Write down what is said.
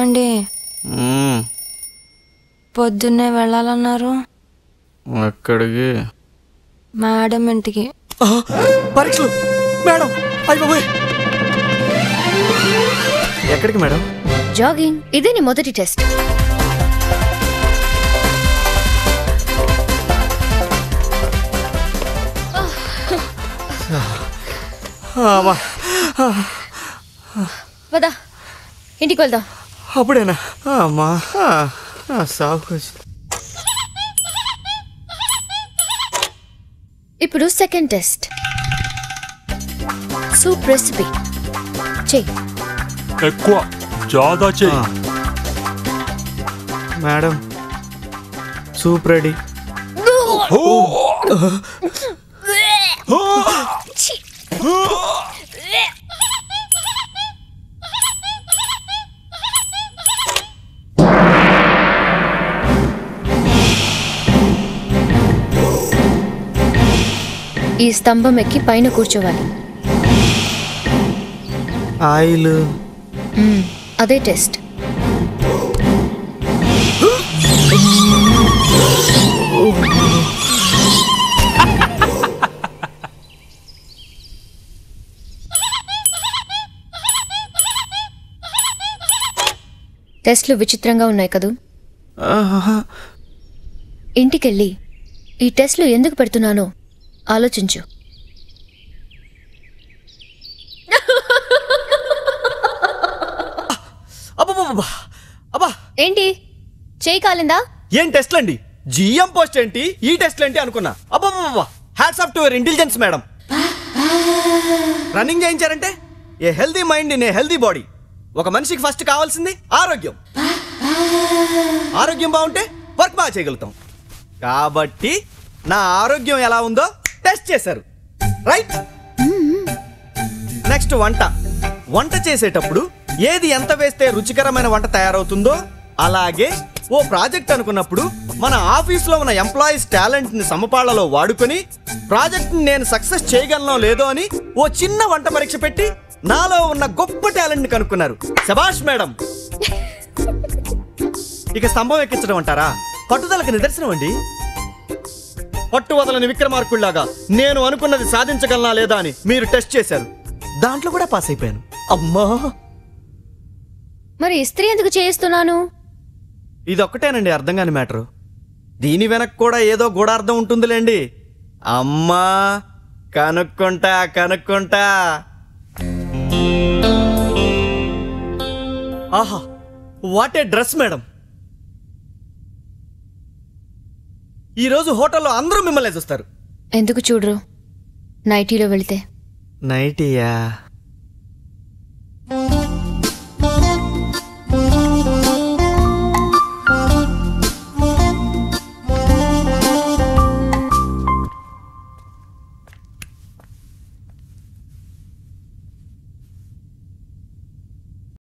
ఏమండి పొద్దున్నే వెళ్ళాలన్నారు? ఎక్కడికి? మేడం ఇంటికి. పరీక్షలు మేడం. అయిపోయి ఎక్కడికి మేడం? జాగింగ్. ఇదే నీ మొదటి టెస్ట్. పద ఇంటికి వెళ్దాం. అప్పుడేనా? అమ్మా సాగు. ఇప్పుడు సెకండ్ టెస్ట్. సూప్ రెసిపీ చెయ్యి. ఎక్కువ జాదా చెయ్యి. Madam soup ready. ఈ స్తంభం ఎక్కి పైన కూర్చోవాలి. ఆయిల్. అదే టెస్ట్. టెస్ట్లు విచిత్రంగా ఉన్నాయి కదూ. ఇంటికెళ్ళి ఈ టెస్ట్లు ఎందుకు పెడుతున్నానో ఆలోచించు. ఏంటి చేయి కాలిందా? ఏం టెస్ట్లు అండి? జిఎం పోస్ట్ ఏంటి, ఈ టెస్ట్లు ఏంటి అనుకున్నా. అబ్బా hats off to your intelligence madam. Running చేయించారంటే a healthy mind in a healthy body. ఒక మనిషికి ఫస్ట్ కావాల్సింది ఆరోగ్యం. ఆరోగ్యం బాగుంటే వర్క్ బాగా చేయగలుగుతాం. కాబట్టి నా ఆరోగ్యం ఎలా ఉందో టెస్ట్ చేశారు, రైట్? నెక్స్ట్ వంట చేసేటప్పుడు ఏది ఎంత వేస్తే రుచికరమైన వంట తయారవుతుందో, అలాగే ఓ ప్రాజెక్ట్ అనుకున్నప్పుడు మన ఆఫీస్లో ఉన్న ఎంప్లాయీస్ టాలెంట్ని సమపాళ్లలో వాడుకొని ప్రాజెక్ట్ని నేను సక్సెస్ చేయగలనో లేదో అని ఓ చిన్న వంట పరీక్ష పెట్టి నాలో ఉన్న గొప్ప టాలెంట్ని కనుక్కున్నారు. శభాష్ మేడం. ఇక స్తంభం ఎక్కించడం అంటారా? పట్టుదలకు నిదర్శనం అండి. పట్టు వదలని విక్రమార్కుల్లాగా నేను అనుకున్నది సాధించగలనా లేదా అని మీరు టెస్ట్ చేశారు. దాంట్లో కూడా పాస్ అయిపోయాను. అమ్మా, మరి ఇస్త్రీ ఎందుకు చేయిస్తున్నాను? ఇదొక్కటేనండి అర్థం కాని మ్యాటరు. దీని వెనక కూడా ఏదో గూఢార్థం ఉంటుందిలేండి. అమ్మా కనుక్కుంటా. ఆహా, వాట్ ఏ డ్రెస్ మేడం. ఈరోజు హోటల్లో అందరూ మిమ్మల్ని చూస్తారు. ఎందుకు చూడరు? నైటీలో వెళితే. నైటీయా?